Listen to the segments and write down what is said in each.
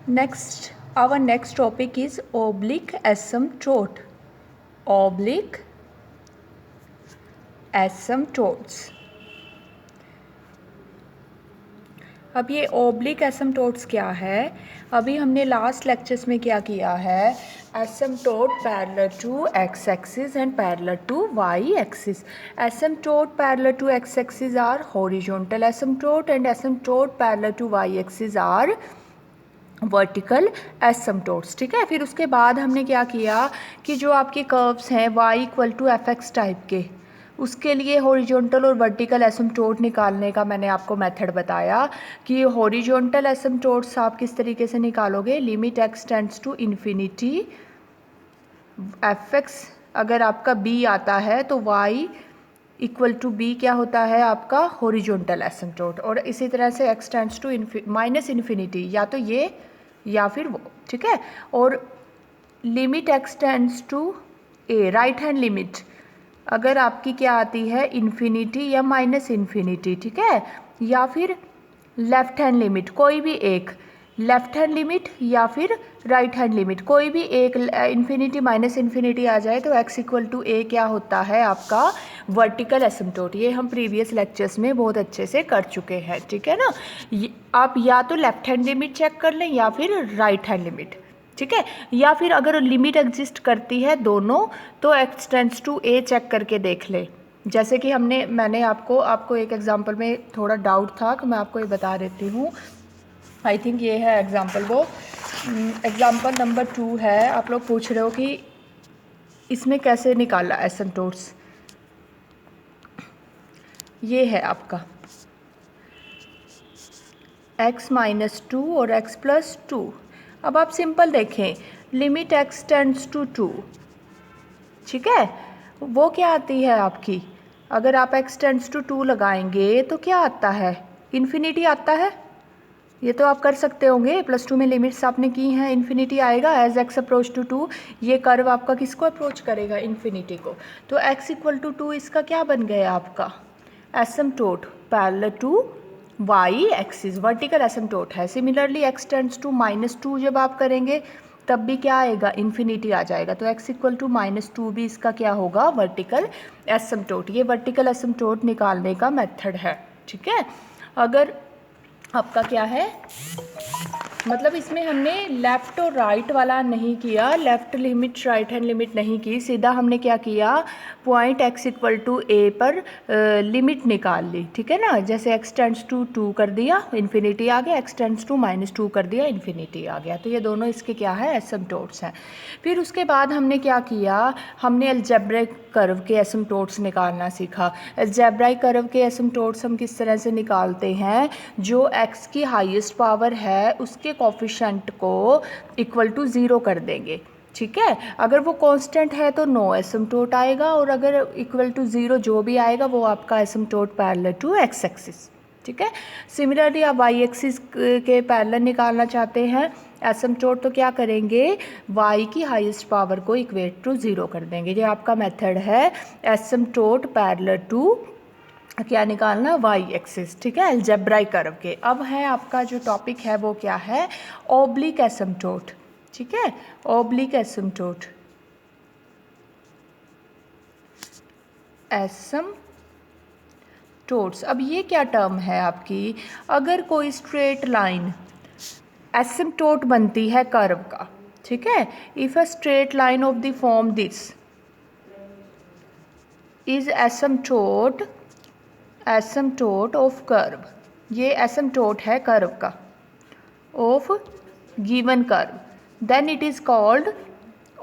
Our next topic is oblique asymptote. Oblique asymptotes. अब ये oblique asymptotes क्या है? अभी हमने लास्ट लेक्चर्स में क्या किया है? Asymptote parallel to x axis and parallel to Y axis. Asymptote parallel to x axis are horizontal asymptote and asymptote parallel to Y axis are vertical asymptotes. ठीक है. फिर उसके बाद हमने क्या किया कि जो आपके कर्व्स हैं y equal to f x type के, उसके लिए हॉरिजॉन्टल और वर्टिकल एसिम्टोट निकालने का मैंने आपको मेथड बताया कि हॉरिजॉन्टल एसिम्टोट्स आप किस तरीके से निकालोगे. Limit x tends to infinity f x, अगर आपका b आता है तो y इक्वल टू बी क्या होता है आपका हॉरिजॉन्टल एसिम्टोट, और इसी तरह से x tends to minus infinity, या तो ये या फिर वो. ठीक है. और limit x tends to a, right hand limit अगर आपकी क्या आती है इन्फिनिटी या माइनस इन्फिनिटी. ठीक है. या फिर लेफ्ट हैंड लिमिट, कोई भी एक लेफ्ट हैंड लिमिट या फिर राइट हैंड लिमिट, कोई भी एक इन्फिनिटी माइनस इन्फिनिटी आ जाए तो x इक्वल टू a क्या होता है आपका वर्टिकल एसिम्टोट. ये हम प्रीवियस लेक्चर्स में बहुत अच्छे से कर चुके हैं. ठीक है ना. आप या तो लेफ्ट हैंड लिमिट चेक कर लें या फिर राइट हैंड लिमिट. ठीक है. या फिर अगर लिमिट एग्जिस्ट करती है दोनों तो x tends to a check करके देख ले. जैसे कि मैंने आपको एक एग्जांपल में थोड़ा डाउट था कि मैं आपको ये बता देती हूँ. आई थिंक ये है एग्जांपल. वो एग्जांपल नंबर 2 है. आप लोग पूछ रहे हो कि इसमें कैसे निकाला एसिम्टोट्स. ये है आपका x माइनस 2 और x प्लस 2. अब आप सिंपल देखें, लिमिट x टेंड्स टू 2. ठीक है. वो क्या आती है आपकी, अगर आप x टेंड्स टू 2 लगाएंगे तो क्या आता है इन्फिनिटी आता है. ये तो आप कर सकते होंगे, प्लस 2 में लिमिट्स आपने की हैं, इन्फिनिटी आएगा एज x अप्रोच टू 2. ये कर्व आपका किसको अप्रोच करेगा इन्फिनिटी को. तो x इक्वल टू 2 इसका क्या बन गया आपका asymptote parallel to Y axis, vertical asymptote है. Similarly x tends to minus 2 जब आप करेंगे तब भी क्या आएगा इन्फिनिटी आ जाएगा. तो x इक्वल टू माइनस 2 भी इसका क्या होगा वर्टिकल एसिम्टोट. ये वर्टिकल एसिम्टोट निकालने का मेथड है. ठीक है. अगर आपका क्या है मतलब इसमें हमने लेफ़्ट और राइट वाला नहीं किया, left limit right hand limit नहीं की, सीधा हमने क्या किया point x equal to a पर लिमिट निकाल ली. ठीक है ना. जैसे x टेंड्स टू 2 कर दिया इन्फिनिटी आ गया, x टेंड्स टू माइनस 2 कर दिया इन्फिनिटी आ गया. तो ये दोनों इसके क्या है एसिम्टोट्स हैं. फिर उसके बाद हमने क्या किया, हमने अलजेब्रिक कर्व के एसिम्टोट्स निकालना सीखा. अलजेब्रिक कर्व के एसिम्टोट्स हम किस तरह से निकालते हैं, जो x की हाईएस्ट पावर है उसके कोफिशिएंट को इक्वल टू 0 कर देंगे. ठीक है. अगर वो कांस्टेंट है तो नो एसिम्टोट आएगा, और अगर इक्वल टू 0 जो भी आएगा वो आपका asymptote parallel to x axis. ठीक है. सिमिलरली आप वाई एक्सिस के पैरेलल निकालना चाहते हैं एसिम्टोट तो क्या करेंगे, y की हाईएस्ट पावर को इक्वेट टू 0 कर देंगे. ये आपका मेथड है एसिम्टोट पैरेलल टू क्या निकालना वाई एक्सिस. ठीक है. अलजेब्रिक कर्व के. अब है आपका जो टॉपिक है वो क्या है ओब्लिक एसिम्टोट. ठीक है. Oblique asymptote asymptotes. अब ये क्या टर्म है आपकी, अगर कोई स्ट्रेट लाइन एसिम्टोट बनती है कर्व का. ठीक है. If a straight line of the form this is asymptote of curve. ये एसिम्टोट है कर्व का of given curve, then it is called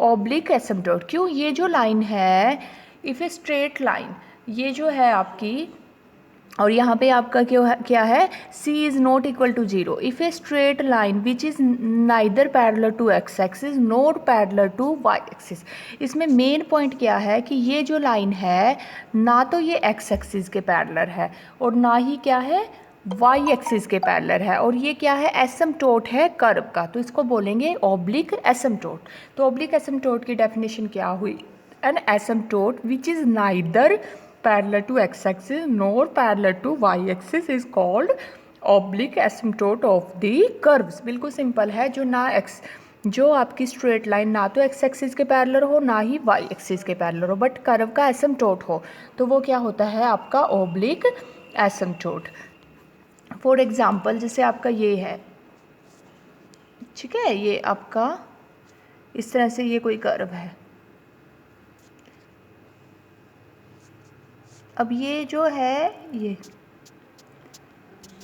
oblique asymptote. क्यों, ये जो लाइन है इफ़ ए स्ट्रेट लाइन, ये जो है आपकी, और यहाँ पे आपका क्या है c is not equal to 0. If a straight line which is neither parallel to x axis not parallel to Y axis. इसमें मेन पॉइंट क्या है कि ये जो लाइन है ना तो ये एक्स एक्सिस के पैरेलल है और ना ही क्या है वाई एक्सिस के पैरेलल है, और ये क्या है एसिम्टोट है कर्व का, तो इसको बोलेंगे ओब्लिक एसिम्टोट. तो ओब्लिक एसिम्टोट की डेफिनेशन क्या हुई, an asymptote which is neither parallel to x axis nor parallel to y axis is called oblique asymptote of the curves. बिल्कुल सिंपल है। जो आपकी स्ट्रेट लाइन ना तो एक्स एक्सिस के पैरेलल हो ना ही वाई एक्सिस के पैरेलल हो, बट कर्व का एसिम्प्टोट हो, तो वो क्या होता है आपका ऑब्लिक एसिम्प्टोट। फॉर एग्जाम्पल जैसे आपका ये है, ठीक है, ये आपका इस तरह से ये कोई कर्व है। अब ये जो है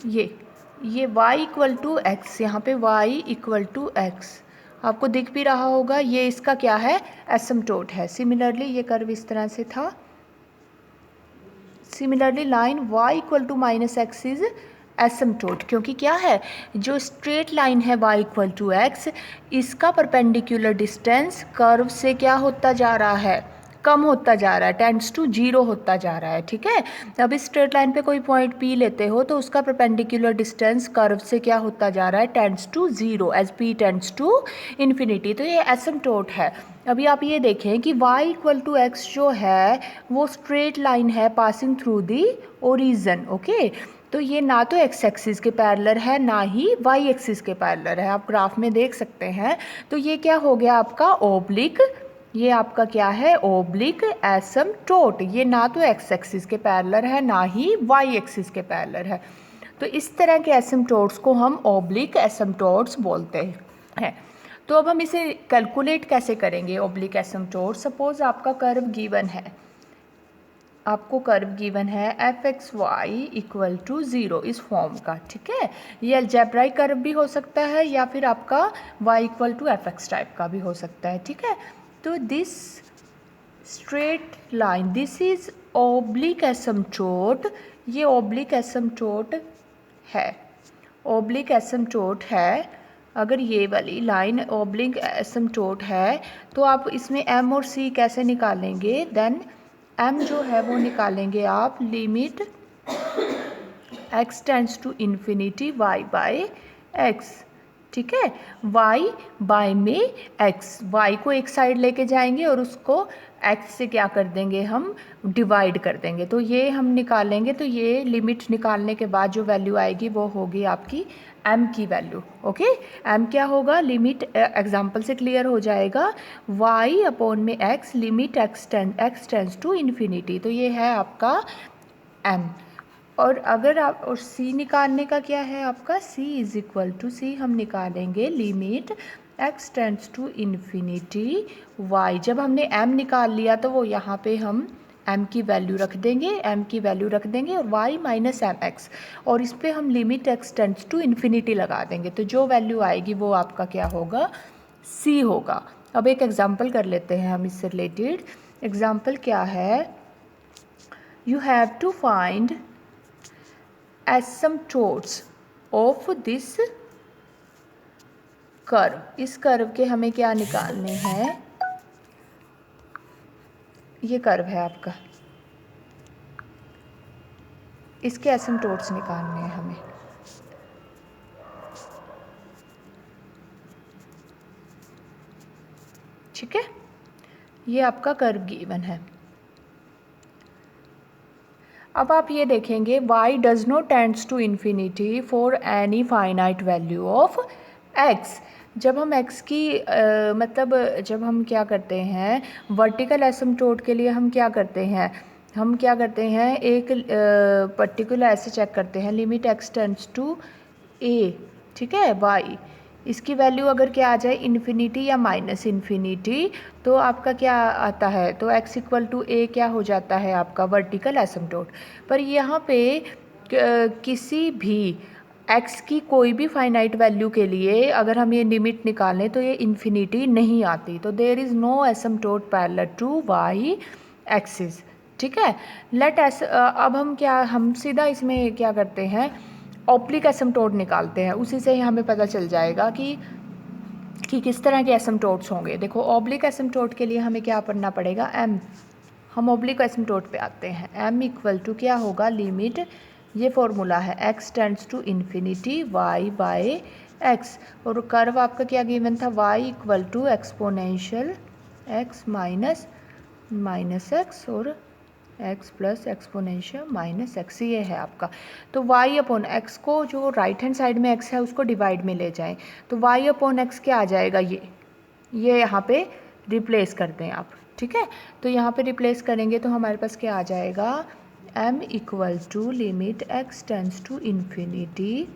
ये y इक्वल टू एक्स, यहाँ पे y इक्वल टू एक्स आपको दिख भी रहा होगा, ये इसका क्या है एसिम्प्टोट है। सिमिलरली ये कर्व इस तरह से था। Similarly line y equal to minus x is asymptote, क्योंकि क्या है जो स्ट्रेट लाइन है y इक्वल टू एक्स, इसका परपेंडिकुलर डिस्टेंस कर्व से क्या होता जा रहा है, कम होता जा रहा है, टेंड्स टू जीरो होता जा रहा है। ठीक है, अब इस स्ट्रेट लाइन पे कोई पॉइंट P लेते हो तो उसका परपेंडिकुलर डिस्टेंस कर्व से क्या होता जा रहा है, tends to zero as P tends to infinity. तो ये एसिम्प्टोट है। अभी आप ये देखें कि y इक्वल टू एक्स जो है वो स्ट्रेट लाइन है passing through the origin. Okay, तो ये ना तो एक्स एक्सिस के पैरेलल है ना ही वाई एक्सिस के पैरेलल है, आप ग्राफ में देख सकते हैं। तो ये क्या हो गया आपका ओब्लिक, ये आपका क्या है ओब्लिक एसिम्प्टोट। ये ना तो एक्स एक्सिस के पैरेलल है ना ही वाई एक्सिस के पैरेलल है। तो इस तरह के एसिम्प्टोट्स को हम ओब्लिक एसिम्प्टोट्स बोलते हैं। तो अब हम इसे कैलकुलेट कैसे करेंगे ओब्लिक एसिम्प्टोट। सपोज आपका कर्व गिवन है, आपको कर्व गिवन है f x y equal to zero इस फॉर्म का। ठीक है, ये अलजेब्राइक कर्व भी हो सकता है या फिर आपका y equal to f x type का भी हो सकता है। ठीक है, तो this straight line this is oblique asymptote, ये ओब्लिक एसिम्प्टोट है, ओब्लिक एसिम्प्टोट है। अगर ये वाली लाइन ओब्लिक एसिम्प्टोट है तो आप इसमें एम और सी कैसे निकालेंगे, देन m जो है वो निकालेंगे आप limit x tends to infinity y by x। ठीक है, y बाय में x, y को एक साइड लेके जाएंगे और उसको x से क्या कर देंगे हम डिवाइड कर देंगे। तो ये हम निकालेंगे, तो ये लिमिट निकालने के बाद जो वैल्यू आएगी वो होगी आपकी m की वैल्यू। ओके, m क्या होगा, लिमिट एग्जाम्पल से क्लियर हो जाएगा, y अपॉन में x limit x tends to infinity. तो ये है आपका m। और अगर आप और c निकालने का क्या है आपका, c is equal to c हम निकालेंगे limit x tends to infinity y। जब हमने m निकाल लिया तो वो यहाँ पे हम m की वैल्यू रख देंगे, m की वैल्यू रख देंगे और y माइनस एम एक्स, और इस पर हम limit x tends to infinity लगा देंगे। तो जो वैल्यू आएगी वो आपका क्या होगा, c होगा। अब एक एग्जाम्पल कर लेते हैं हम इससे रिलेटेड। एग्जाम्पल क्या है, you have to find asymptotes of this curve. इस कर्व के हमें क्या निकालने हैं, ये कर्व है आपका, इसके एसिम्प्टोट्स निकालने हैं हमें। ठीक है, ये आपका कर्व गिवन है। अब आप ये देखेंगे y does not tends to infinity for any finite value of x। जब हम x की मतलब जब हम क्या करते हैं वर्टिकल एसिम्प्टोट के लिए हम क्या करते हैं, हम क्या करते हैं एक पर्टिकुलर ऐसे चेक करते हैं limit x tends to a। ठीक है, y इसकी वैल्यू अगर क्या आ जाए इन्फिनिटी या माइनस इन्फिनिटी तो आपका क्या आता है, तो x इक्वल टू a क्या हो जाता है आपका वर्टिकल एसिम्प्टोट। पर यहाँ पे किसी भी x की कोई भी फाइनाइट वैल्यू के लिए अगर हम ये लिमिट निकालें तो ये इन्फिनिटी नहीं आती। तो there is no asymptote parallel to y axis. ठीक है, अब हम सीधा इसमें क्या करते हैं ऑब्लिक एसिम्प्टोट निकालते हैं, उसी से ही हमें पता चल जाएगा कि किस तरह के एसिम्प्टोट्स होंगे। देखो ऑब्लिक एसिम्प्टोट के लिए हमें क्या पढ़ना पड़ेगा, m। हम ऑब्लिक एसिम्प्टोट पे आते हैं, m इक्वल टू क्या होगा लिमिट, ये फॉर्मूला है x tends to infinity y by x, और कर्व आपका क्या गिवन था y equal to exponential x minus x और x plus exponential minus x, ये है आपका। तो वाई अपॉन एक्स को, जो राइट हैंड साइड में एक्स है उसको डिवाइड में ले जाएं, तो वाई अपॉन एक्स क्या आ जाएगा, ये यहाँ पे रिप्लेस कर दें आप, ठीक है। तो यहाँ पे रिप्लेस करेंगे तो हमारे पास क्या आ जाएगा, m equal to limit x tends to infinity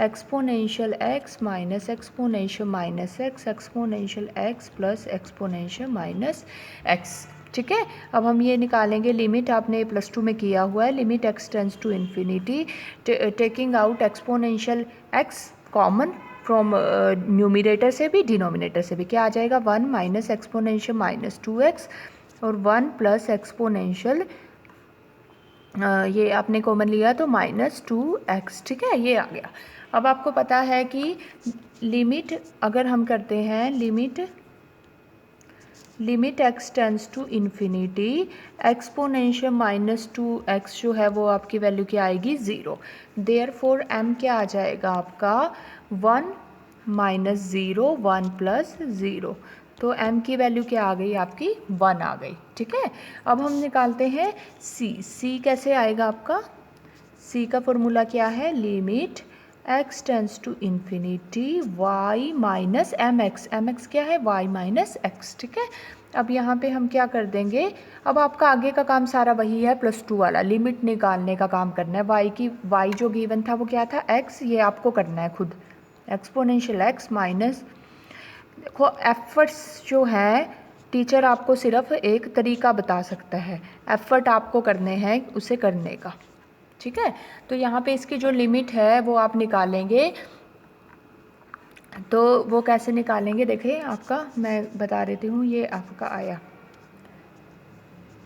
exponential x minus exponential minus x exponential x plus exponential minus x, ठीक है। अब हम ये निकालेंगे, लिमिट आपने +2 में किया हुआ है, limit x tends to infinity taking out exponential x common from numerator से भी डिनोमिनेटर से भी, क्या आ जाएगा 1 माइनस एक्सपोनेंशियल माइनस 2x और 1 प्लस एक्सपोनेंशियल ये आपने कॉमन लिया तो -2x, ठीक है, ये आ गया। अब आपको पता है कि लिमिट अगर हम करते हैं limit x tends to infinity exponential -2x जो है वो आपकी वैल्यू क्या आएगी 0, देयरफॉर m क्या आ जाएगा आपका 1 माइनस 0 1 प्लस 0, तो m की वैल्यू क्या आ गई आपकी 1 आ गई, ठीक है। अब हम निकालते हैं c कैसे आएगा आपका, c का फॉर्मूला क्या है, limit x tends to infinity y minus mx क्या है y माइनस x, ठीक है। अब यहाँ पे हम क्या कर देंगे, अब आपका आगे का काम सारा वही है, +2 वाला लिमिट निकालने का काम करना है, y जो गिवन था वो क्या था x, ये आपको करना है खुद, एक्सपोनेंशियल x माइनस, देखो एफर्ट्स जो हैं टीचर आपको सिर्फ एक तरीका बता सकता है, एफर्ट आपको करने हैं उसे करने का, ठीक है। तो यहाँ पे इसकी जो लिमिट है वो आप निकालेंगे, तो वो कैसे निकालेंगे देखिए, आपका मैं बता देती हूँ, ये आपका आया,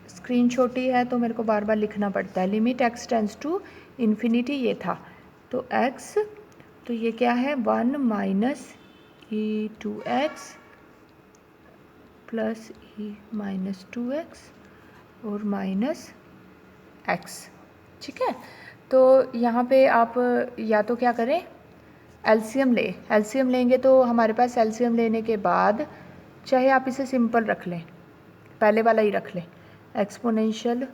स्क्रीन छोटी है तो मेरे को बार बार लिखना पड़ता है, limit x tends to infinity ये था, तो x, तो ये क्या है 1 minus e2x plus e minus 2x और माइनस x, ठीक है। तो यहाँ पे आप या तो क्या करें, एलसीएम लेंगे, तो हमारे पास एलसीएम लेने के बाद चाहे आप इसे सिंपल रख लें, पहले वाला ही रख लें, एक्सपोनेंशियल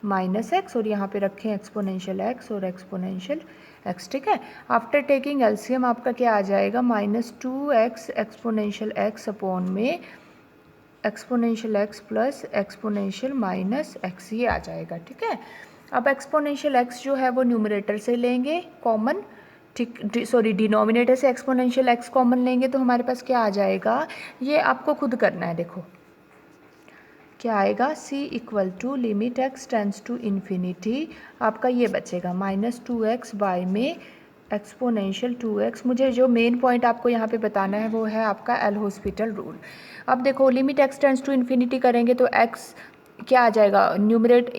माइनस एक्स और यहाँ पे रखें एक्सपोनेंशियल एक्स और एक्सपोनेंशियल एक्स, ठीक है। आफ्टर टेकिंग एलसीएम आपका क्या आ जाएगा, -2x एक्सपोनेंशियल एक्स अपॉन में exponential x plus exponential minus x, ये आ जाएगा, ठीक है। अब एक्सपोनेंशियल एक्स जो है वो न्यूमरेटर से लेंगे कॉमन, ठीक, सॉरी डिनोमिनेटर से एक्सपोनेंशियल एक्स कॉमन लेंगे तो हमारे पास क्या आ जाएगा, ये आपको खुद करना है, देखो क्या आएगा, c equal to limit x tends to infinity, आपका ये बचेगा -2x बाय में एक्सपोनेंशियल 2x। मुझे जो मेन पॉइंट आपको यहाँ पे बताना है वो है आपका एल हॉस्पिटल रूल। अब देखो limit x tends to infinity करेंगे तो x क्या आ जाएगा, numerator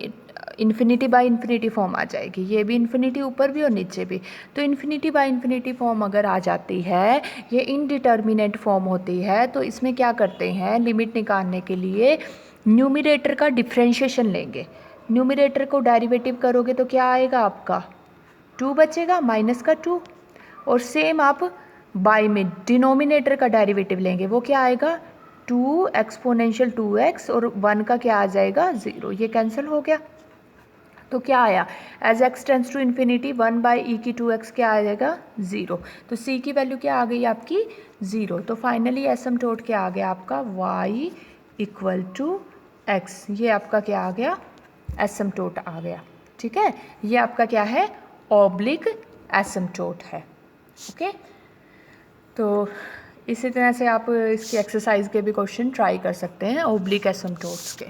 infinity by infinity form आ जाएगी, ये भी इन्फिनिटी ऊपर भी और नीचे भी, तो इन्फिनिटी बाय इन्फिनिटी फॉर्म अगर आ जाती है, ये इनडिटर्मिनेट फॉर्म होती है, तो इसमें क्या करते हैं, लिमिट निकालने के लिए न्यूमरेटर का डिफ्रेंशिएशन लेंगे, न्यूमरेटर को डेरिवेटिव करोगे तो क्या आएगा आपका 2 बचेगा माइनस का 2, और सेम आप बाय में डिनोमिनेटर का डेरिवेटिव लेंगे, वो क्या आएगा 2 एक्सपोनेंशियल 2x और 1 का क्या आ जाएगा 0, ये कैंसिल हो गया, तो क्या आया, as x tends to infinity 1 by E की 2x क्या आ जाएगा 0, तो c की वैल्यू क्या आ गई आपकी 0, तो फाइनली एसिम्प्टोट क्या आ गया आपका y इक्वल टू x, ये आपका क्या आ गया एसिम्प्टोट आ गया, ठीक है। ये आपका क्या है ऑब्लिक एसिम्प्टोट है, ओके। तो इसी तरह से आप इसकी एक्सरसाइज के भी क्वेश्चन ट्राई कर सकते हैं ऑब्लिक एसिम्प्टोट्स के।